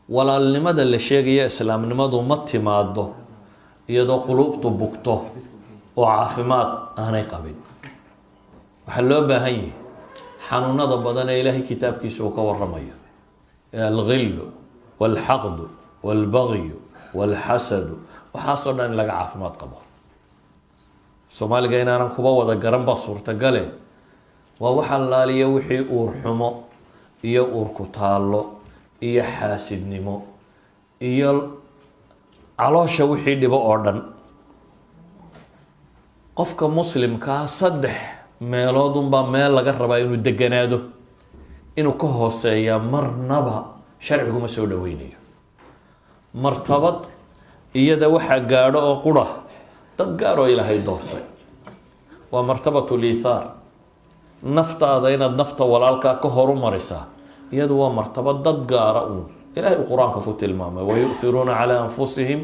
walaalnimada la sheegaya islaamnimadu ma timaado iyadoo quluubtu bugto oo caafimaad aanay qabin. waxaa loo baahan yahay xanuunada badan ee ilaahay kitaabkiisa uu ka waramayo ee alghillu walxaqdu walbagyu walxasadu waxaasoo dhan in laga caafimaad qabo. soomaaliga inaanan kuba wada garan baa suurtagale. waa waxa laaliya wixii uur xumo iyo uur ku taallo iyo xaasidnimo iyo caloosha wixii dhibo oo dhan. qofka muslimkaa 3 meelood unbaa meel laga rabaa inuu deganaado. inuu ka hooseeya marnaba sharciguma soo dhaweynayo. martabad iyada waxaa gaadho oo qura dad gaar oo ilaahay doortay. waa martabatu liithaar. naftaada inaad nafta walaalkaa ka horu marisaa iyadu waa martabad dad gaara uun. ilaahay uu qur-aanka ku tilmaamay wayu'thiruuna calaa anfusihim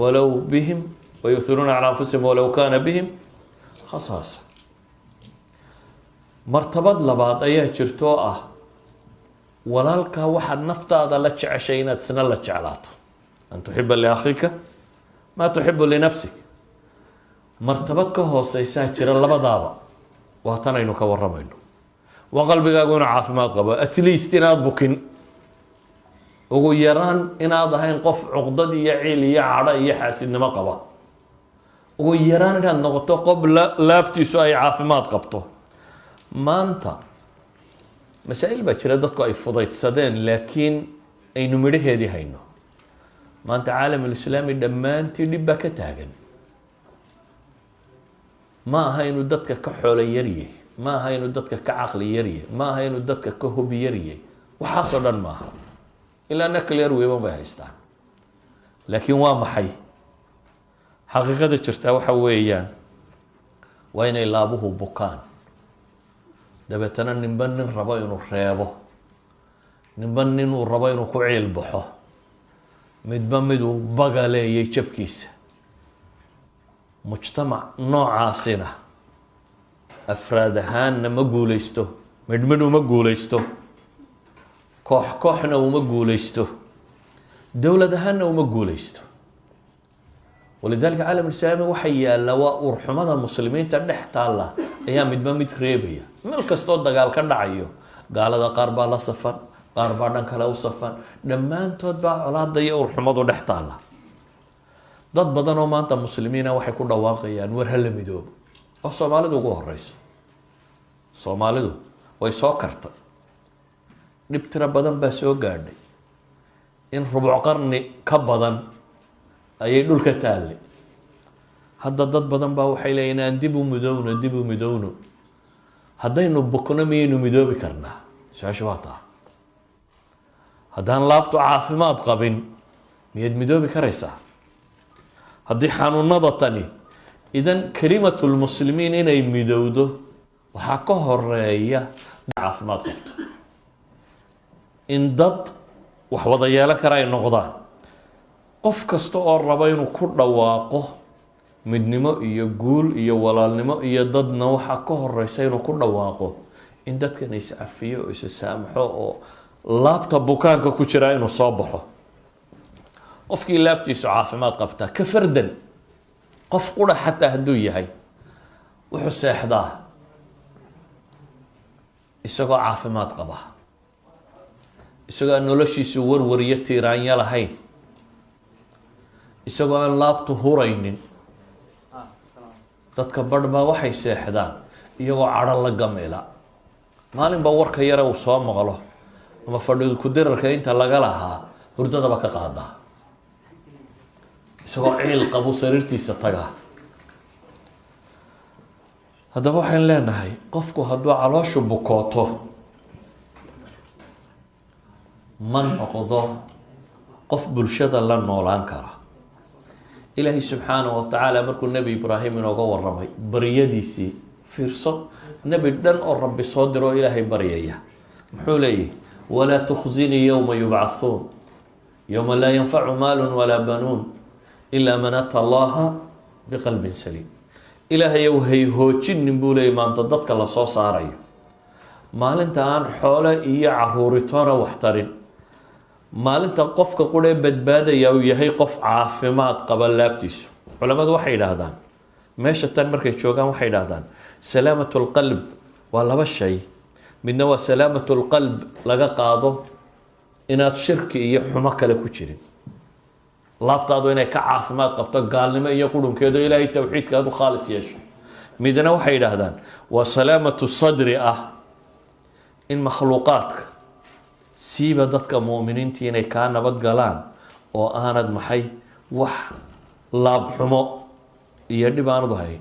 walow bihim wayu'thiruuna calaa anfusihim walow kaana bihim khasaasa. martabad labaad ayaa jirto oo ah walaalkaa waxaad naftaada la jeceshay inaad isna la jeclaato. an tuxiba liakhiika maa tuxibu linafsik. martabad ka hooseysaa jira labadaaba. waa tan aynu ka waramayno. waa qalbigaagu inuu caafimaad qabo, at least inaad bukin, ugu yaraan inaad ahayn qof cuqdad iyo ciil iyo cadho iyo xaasidnimo qaba, ugu yaraan inaad noqoto qof laabtiisu ay caafimaad qabto. maanta masaa-il baa jira dadku ay fudaydsadeen laakiin aynu midhaheedii hayno. maanta caalamulislaami dhammaantii dhib baa ka taagan. ma aha inuu dadka ka xoolo yaryahy, ma aha inuu dadka ka caqli yaryahy, ma aha inuu dadka ka hobi yaryahy. waxaasoo dhan maaha. ilaa naklyar weeban bay haystaan. laakiin waa maxay xaqiiqada jirtaa? waxa weeyaan waa inay laabuhu bukaan. dabeetana ninba nin rabo inuu reebo, ninba nin uu rabo inuu ku ciil baxo, midba miduu bagaleeyay jabkiisa. mujtamac noocaasina afraad ahaanna ma guuleysto, midhmidh uma guuleysto, koox kooxna uma guuleysto, dowlad ahaanna uma guuleysto. walidaalika caalamulislaami waxa yaalla waa uurxumada muslimiinta dhex taalla ayaa midba mid reebaya. meel kastoo dagaal ka dhacayo gaalada qaar baa la safan, qaar baa dhan kale u safan, dhammaantood baa colaada iyo uurxumadu dhex taalla. dad badan oo maanta muslimiina waxay ku dhawaaqayaan war hala midoobo, oo soomaalidu ugu horeyso. soomaalidu way soo kartay. dhib tiro badan baa soo gaadhay. in rubuc qarni ka badan ayay dhulka taallay. hadda dad badan baa waxay leeyihin aan dib u midowno, dib u midowno. haddaynu bukno miyaynu midoobi karnaa? su-aasha waa taa. haddaan laabtu caafimaad qabin miyaad midoobi karaysaa? haddii xanuunada tani idan kalimatu lmuslimiin inay midowdo waxaa ka horeeya caafimaad qabto. in dad wax wada yeelan kara ay noqdaan. qof kasta oo raba inuu ku dhawaaqo midnimo iyo guul iyo walaalnimo iyo dadna waxaa ka horeysa inuu ku dhawaaqo in dadkan iscafiyo oo isasaamaxo oo laabta bukaanka ku jira inuu soo baxo. qofkii laabtiisu caafimaad qabtaa ka fardan, qof qura xataa hadduu yahay, wuxuu seexdaa isagoo caafimaad qaba, isagoo aan noloshiisu warwariyo tiiraanya lahayn, isagoo aan laabtu huraynin. dadka badh baa waxay seexdaan iyagoo cadho la gamila. maalinba warka yare uu soo maqlo ama fadhidu ku-dirarka inta laga lahaa hurdadaba ka qaadaa, isagoo ciil qabu sariirtiisa tagaa. haddaba waxaan leenahay qofku hadduu calooshu bukooto ma noqdo qof bulshada la noolaan kara. ilaahay subxaanahu wa tacaala markuu nebi ibraahim inooga waramay baryadiisii, fiirso, nebi dhan oo rabbi soo diro oo ilaahay baryaya, muxuu leeyahy? walaa tukhzinii yowma yubcathuun yowma laa yanfacu maalun walaa banuun ilaa man ata allaha biqalbin saliim. ilaahayow hay hoojinin buu leeyay maanta dadka lasoo saarayo, maalinta aan xoole iyo caruuritoona wax tarin, maalinta qofka quree badbaadaya uu yahay qof caafimaad qaba laabtiisu. culamadu waxay yidhaahdaan meesha tan markay joogaan waxay yidhaahdaan salaamatu lqalb waa laba shay. midna waa salaamatu lqalb laga qaado inaad shirki iyo xumo kale ku jirin, laabtaadu inay ka caafimaad qabto gaalnimo iyo qurunkeedo ilaahay towxiidka aad u khaalis yeesho. midna waxay yidhaahdaan waa salaamatu sadri in makhluuqaadka siiba dadka mu'miniintii inay kaa nabad galaan oo aanad maxay wax laab xumo iyo dhib aanad hayn.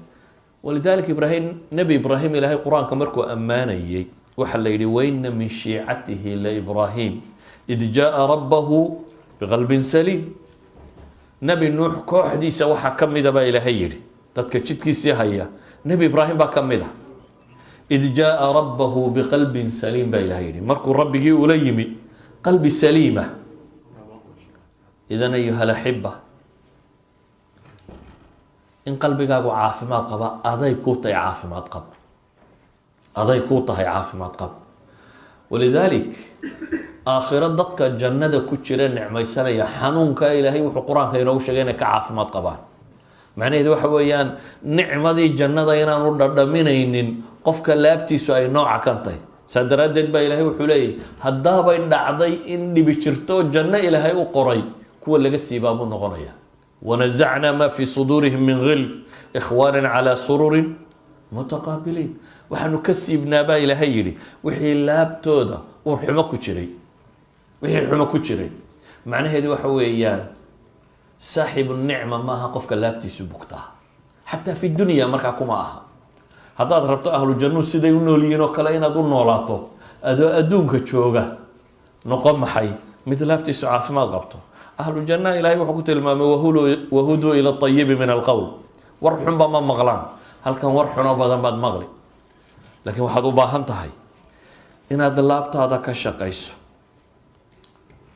walidaalika nebi ibraahim ilaahay qur-aanka markuu ammaanayey waxaa la yidhi waina min shiicatihi laibraahim id jaaa rabbahu biqalbin saliim. nebi nuux kooxdiisa waxaa ka mida baa ilaahay yidhi, dadka jidkiisii haya nebi ibraahim baa ka mid a. id jaaa rabbahu biqalbin saliim baa ilahay yidhi, markuu rabbigii ula yimid qalbi saliima. idan ayuha laxiba, in qalbigaagu caafimaad qaba aday kuu tahay caafimaad qab, aday kuu tahay caafimaad qab. walidaalik aakhiro dadka jannada ku jira nicmaysanaya xanuunka ilaahay wuxuu qur-aanka inoogu sheegay inay ka caafimaad qabaan. macnaheedu waxa weeyaan nicmadii jannada inaanu dhadhaminaynin qofka laabtiisu ay nooca kan tahay. saa daraaddeed baa ilaahay wuxuu leeyahy haddaabay dhacday in dhibi jirto janno ilaahay u qoray, kuwa laga siibaa buu noqonaya. wanazacnaa maa fii suduurihim min gil ikhwaanan calaa sururin mutaqaabiliin. waxaanu ka siibnaa baa ilaahay yidhi wixii laabtooda uu xumo ku jiray, wixii xumo ku jiray. macnaheedu waxa weeyaan saaxibu nicma maaha qofka laabtiisu bugtaa, xataa fi dunya markaa kuma aha. haddaad rabto ahlu jannu siday u nool yihiin oo kale inaad u noolaato adoo adduunka jooga, noqon maxay mid laabtiisu caafimaad qabto. ahlu janna ilaahay wuxuu ku tilmaamay wahuduu ila ayibi min alqowl. war xunba ma maqlaan, halkan war xuno badan baad maqli. laakiin waxaad u baahan tahay inaad laabtaada ka shaqayso